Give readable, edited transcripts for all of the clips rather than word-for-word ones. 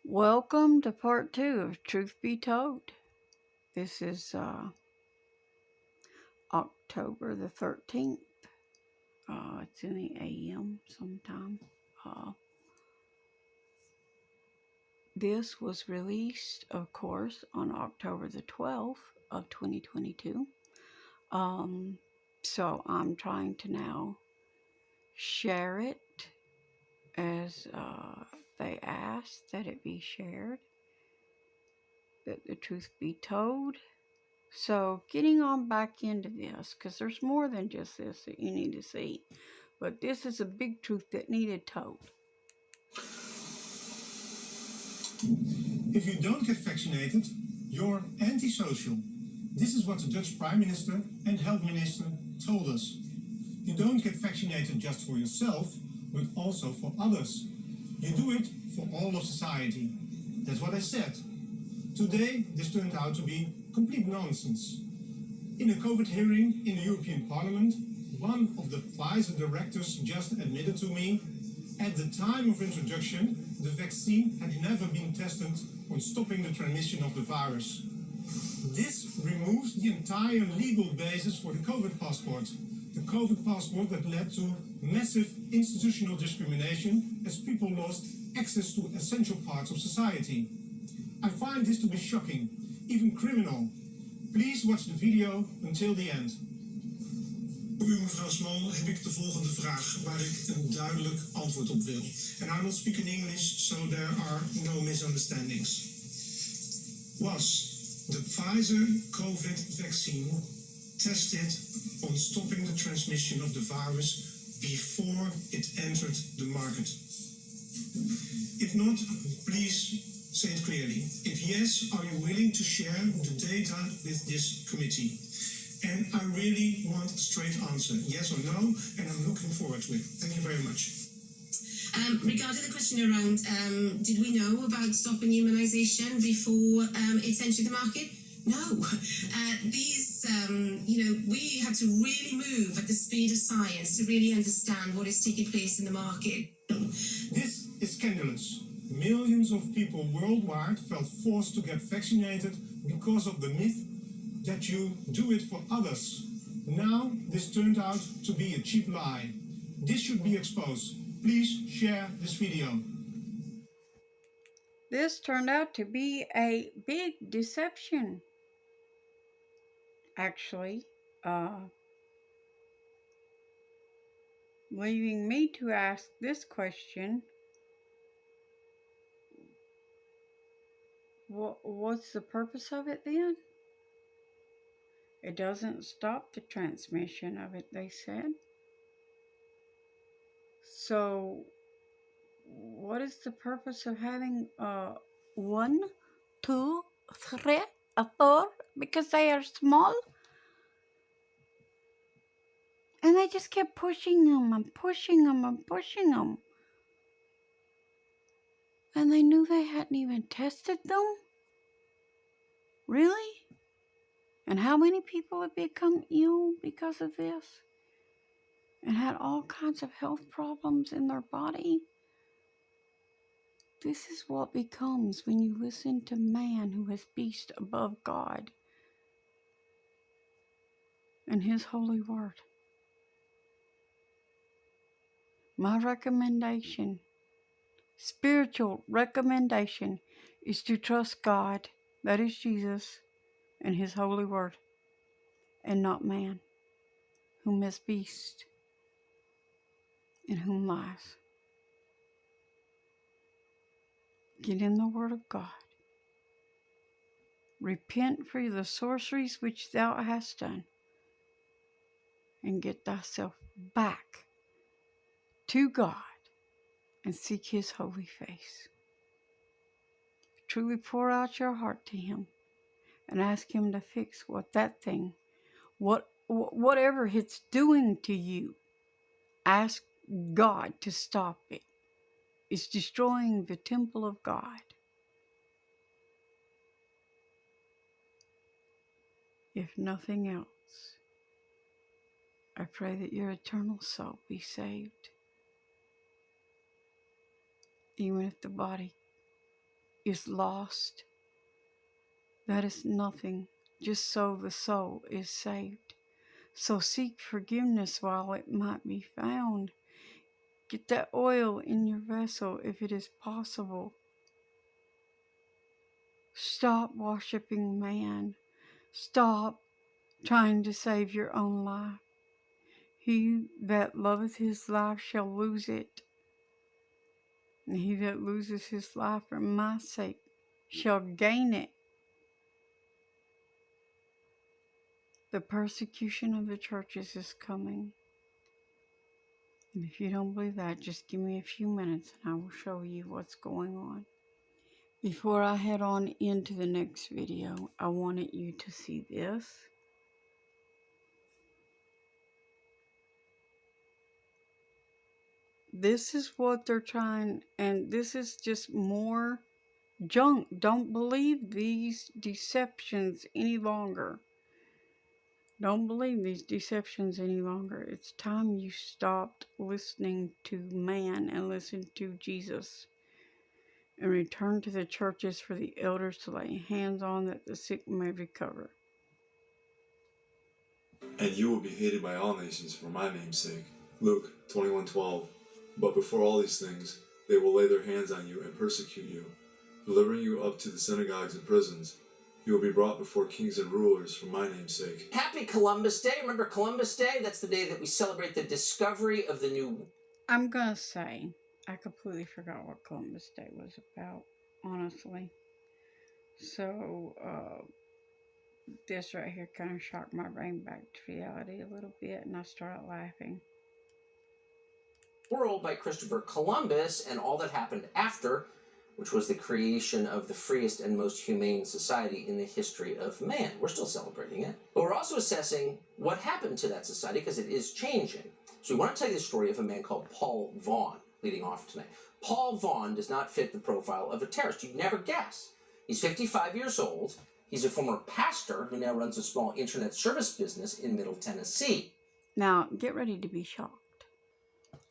Welcome to part 2 of Truth Be Told. This is October the 13th. It's in the AM sometime. This was released, of course, on October the 12th of 2022. So I'm trying to now share it as they asked that it be shared, that the truth be told. So getting on back into this, because there's more than just this that you need to see. But this is a big truth that needed told. If you don't get vaccinated, you're antisocial. This is what the Dutch Prime Minister and Health Minister told us. You don't get vaccinated just for yourself, but also for others. You do it for all of society. That's what I said. Today, this turned out to be complete nonsense. In a COVID hearing in the European Parliament, one of the Pfizer directors just admitted to me, at the time of introduction, the vaccine had never been tested on stopping the transmission of the virus. This removes the entire legal basis for the COVID passport. The COVID passport that led to massive institutional discrimination as people lost access to essential parts of society. I find this to be shocking, even criminal. Please watch the video until the end. Voor u, mevrouw Small, heb ik de volgende vraag waar ik een duidelijk antwoord op wil. And I will speak in English so there are no misunderstandings. Was the Pfizer COVID vaccine tested on stopping the transmission of the virus before it entered the market? If not, please say it clearly. If yes, are you willing to share the data with this committee? And I really want a straight answer, yes or no, and I'm looking forward to it. Thank you very much. Regarding the question around, did we know about stopping immunization before it entered the market? No. We had to really move at the speed of science to really understand what is taking place in the market. This is scandalous. Millions of people worldwide felt forced to get vaccinated because of the myth that you do it for others. Now, this turned out to be a cheap lie. This should be exposed. Please share this video. This turned out to be a big deception, actually, leaving me to ask this question. What's the purpose of it then? It doesn't stop the transmission of it, they said. So, what is the purpose of having 1, 2, 3, 4? Because they are small? And they just kept pushing them and pushing them and pushing them. And they knew they hadn't even tested them? Really? And how many people have become ill because of this? And had all kinds of health problems in their body? This is what becomes when you listen to man who has beast above God and his holy word. My recommendation, spiritual recommendation, is to trust God, that is Jesus, and his holy word, and not man, whom is beast, and whom lies. Get in the word of God. Repent for the sorceries which thou hast done, and get thyself back to God and seek his holy face. Truly pour out your heart to him and ask him to fix that thing, whatever it's doing to you. Ask God to stop it. It's destroying the temple of God. If nothing else, I pray that your eternal soul be saved, even if the body is lost, that is nothing, just so the soul is saved. So seek forgiveness while it might be found. Get that oil in your vessel if it is possible. Stop worshiping man. Stop trying to save your own life. He that loveth his life shall lose it, and he that loses his life for my sake shall gain it. The persecution of the churches is coming. And if you don't believe that, just give me a few minutes and I will show you what's going on. Before I head on into the next video, I wanted you to see this. This is what they're trying, and this is just more junk. Don't believe these deceptions any longer. Don't believe these deceptions any longer. It's time you stopped listening to man and listened to Jesus. And return to the churches for the elders to lay hands on that the sick may recover. And you will be hated by all nations for my name's sake. Luke 21:12. But before all these things, they will lay their hands on you and persecute you, delivering you up to the synagogues and prisons. You will be brought before kings and rulers for my name's sake. Happy Columbus Day. Remember Columbus Day? That's the day that we celebrate the discovery of the new... I'm going to say, I completely forgot what Columbus Day was about, honestly. So, this right here kind of shocked my brain back to reality a little bit, and I started laughing. World by Christopher Columbus and all that happened after, which was the creation of the freest and most humane society in the history of man. We're still celebrating it. But we're also assessing what happened to that society because it is changing. So we want to tell you the story of a man called Paul Vaughn, leading off tonight. Paul Vaughn does not fit the profile of a terrorist. You'd never guess. He's 55 years old. He's a former pastor who now runs a small internet service business in Middle Tennessee. Now, get ready to be shocked.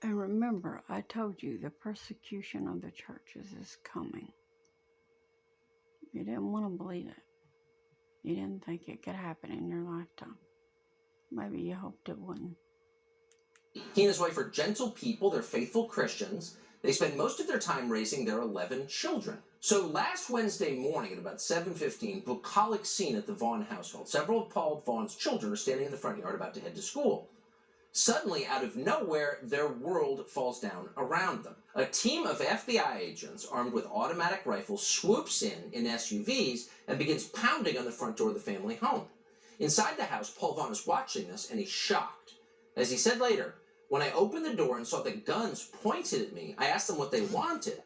And remember, I told you the persecution of the churches is coming. You didn't want to believe it. You didn't think it could happen in your lifetime. Maybe you hoped it wouldn't. He and his wife are gentle people. They're faithful Christians. They spend most of their time raising their 11 children. So last Wednesday morning at about 7:15, bucolic scene at the Vaughn household. Several of Paul Vaughn's children are standing in the front yard about to head to school. Suddenly, out of nowhere, their world falls down around them. A team of FBI agents armed with automatic rifles swoops in SUVs and begins pounding on the front door of the family home. Inside the house, Paul Vaughn is watching this and he's shocked. As he said later, when I opened the door and saw the guns pointed at me, I asked them what they wanted.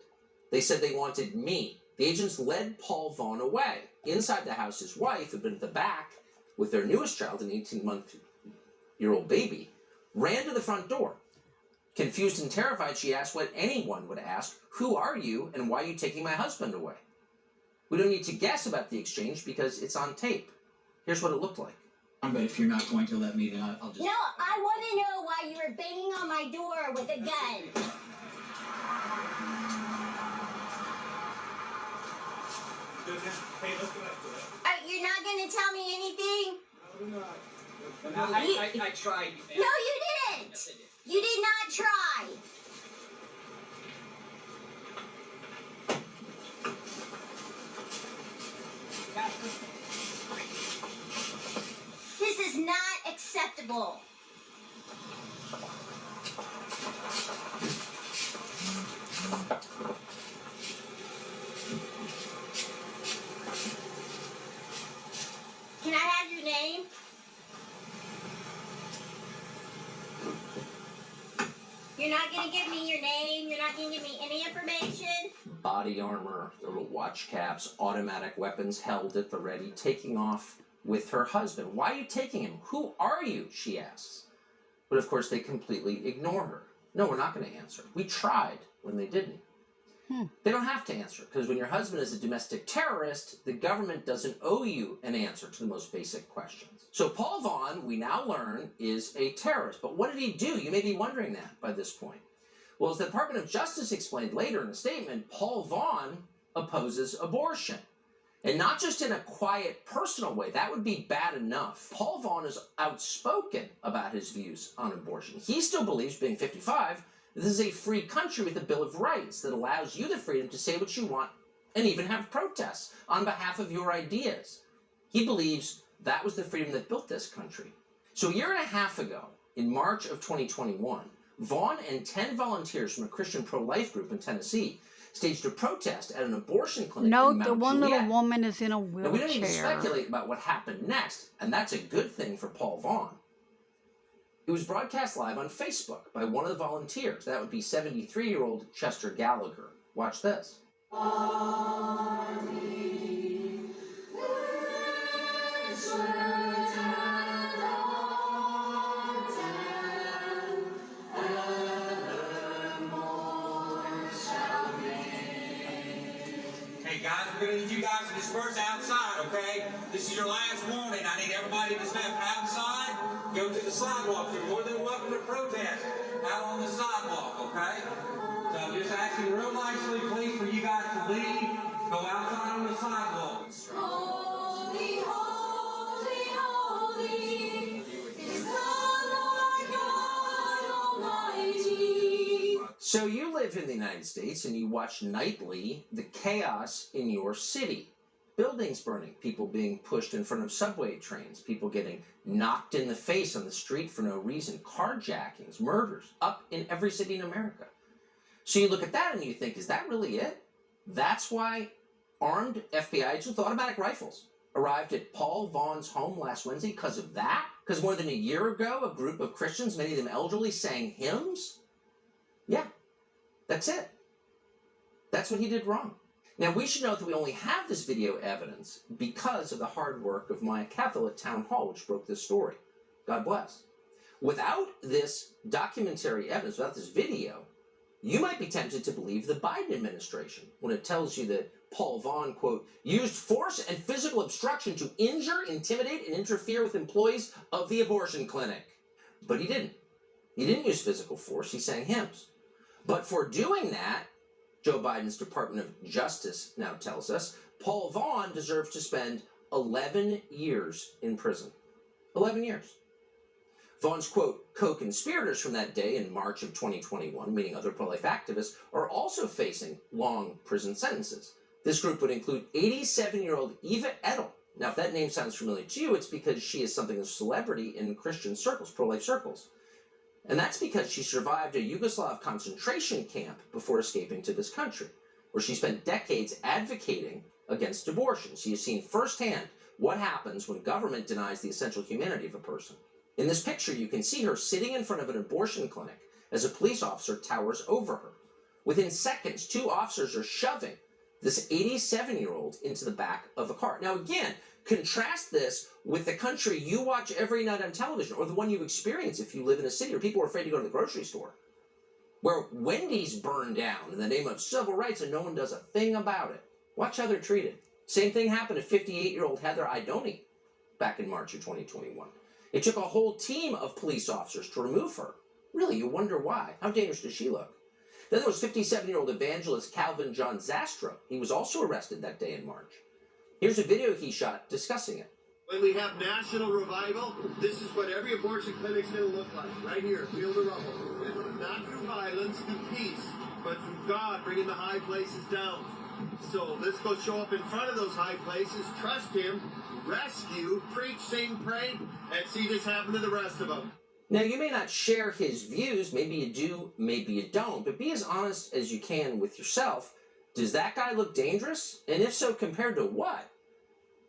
They said they wanted me. The agents led Paul Vaughn away. Inside the house, his wife had been at the back with their newest child, an 18-month-old baby, ran to the front door. Confused and terrified, she asked what anyone would ask, "Who are you and why are you taking my husband away?" We don't need to guess about the exchange because it's on tape. Here's what it looked like. But if you're not going to let me, then I'll just... No, I want to know why you were banging on my door with a gun. Hey, let's go back to that. You're not going to tell me anything? No, we're not. I tried. No, you didn't. Yes, I did. You did not try. This is not acceptable. Can I have your name? You're not going to give me your name? You're not going to give me any information? Body armor, the little watch caps, automatic weapons held at the ready, taking off with her husband. Why are you taking him? Who are you? She asks. But of course they completely ignore her. No, we're not going to answer. We tried when they didn't. They don't have to answer, because when your husband is a domestic terrorist, the government doesn't owe you an answer to the most basic questions. So Paul Vaughn, we now learn, is a terrorist. But what did he do? You may be wondering that by this point. Well, as the Department of Justice explained later in a statement, Paul Vaughn opposes abortion. And not just in a quiet, personal way. That would be bad enough. Paul Vaughn is outspoken about his views on abortion. He still believes, being 55, this is a free country with a Bill of Rights that allows you the freedom to say what you want and even have protests on behalf of your ideas. He believes that was the freedom that built this country. So a year and a half ago, in March of 2021, Vaughn and 10 volunteers from a Christian pro-life group in Tennessee staged a protest at an abortion clinic in Note Mount the one Juliet. little woman is in a Now, we don't need to wheelchair. speculate about what happened next, and that's a good thing for Paul Vaughn. It was broadcast live on Facebook by one of the volunteers. That would be 73-year-old Chester Gallagher. Watch this. Hey guys, we're gonna need you guys to disperse outside, okay? This is your last warning. I need everybody to step outside, go to the sidewalk. You're more than welcome to protest out on the sidewalk, okay? So I'm just asking real nicely, please, for you guys to leave. Go outside on the sidewalk. Holy, holy, holy is the Lord God Almighty. So you live in the United States and you watch nightly the chaos in your city. Buildings burning, people being pushed in front of subway trains, people getting knocked in the face on the street for no reason, carjackings, murders, up in every city in America. So you look at that and you think, is that really it? That's why armed FBI agents with automatic rifles arrived at Paul Vaughn's home last Wednesday because of that? Because more than a year ago, a group of Christians, many of them elderly, sang hymns? Yeah, that's it. That's what he did wrong. Now, we should note that we only have this video evidence because of the hard work of Maya Campbell at Town Hall, which broke this story. God bless. Without this documentary evidence, without this video, you might be tempted to believe the Biden administration when it tells you that Paul Vaughn, quote, used force and physical obstruction to injure, intimidate, and interfere with employees of the abortion clinic. But he didn't. He didn't use physical force. He sang hymns. But for doing that, Joe Biden's Department of Justice now tells us, Paul Vaughn deserves to spend 11 years in prison. 11 years. Vaughn's, quote, co-conspirators from that day in March of 2021, meaning other pro-life activists, are also facing long prison sentences. This group would include 87-year-old Eva Edel. Now, if that name sounds familiar to you, it's because she is something of a celebrity in Christian circles, pro-life circles. And that's because she survived a Yugoslav concentration camp before escaping to this country, where she spent decades advocating against abortion. She has seen firsthand what happens when government denies the essential humanity of a person. In this picture, you can see her sitting in front of an abortion clinic as a police officer towers over her. Within seconds, 2 officers are shoving this 87-year-old into the back of a car. Now, again, contrast this with the country you watch every night on television, or the one you experience if you live in a city where people are afraid to go to the grocery store, where Wendy's burned down in the name of civil rights and no one does a thing about it. Watch how they're treated. Same thing happened to 58-year-old Heather Idoni back in March of 2021. It took a whole team of police officers to remove her. Really, you wonder why. How dangerous does she look? Then there was 57-year-old evangelist Calvin John Zastro. He was also arrested that day in March. Here's a video he shot discussing it. When we have national revival, this is what every abortion clinic's going to look like. Right here, feel the rubble. Not through violence, through peace, but through God bringing the high places down. So let's go show up in front of those high places, trust Him, rescue, preach, sing, pray, and see this happen to the rest of them. Now, you may not share his views. Maybe you do, maybe you don't. But be as honest as you can with yourself. Does that guy look dangerous? And if so, compared to what?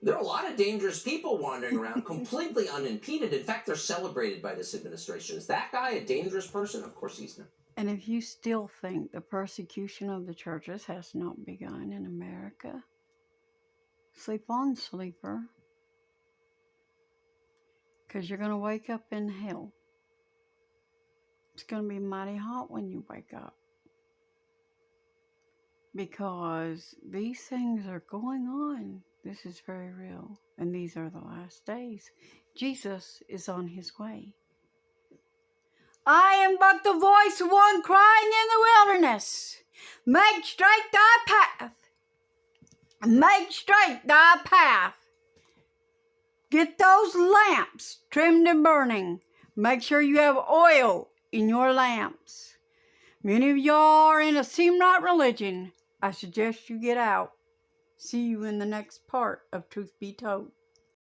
There are a lot of dangerous people wandering around completely unimpeded. In fact, they're celebrated by this administration. Is that guy a dangerous person? Of course he's not. And if you still think the persecution of the churches has not begun in America, sleep on, sleeper. Because you're going to wake up in hell. It's going to be mighty hot when you wake up. Because these things are going on. This is very real. And these are the last days. Jesus is on his way. I am but the voice of one crying in the wilderness. Make straight thy path. Make straight thy path. Get those lamps trimmed and burning. Make sure you have oil in your lamps. Many of y'all are in a seem not religion. I suggest you get out. See you in the next part of Truth Be Told.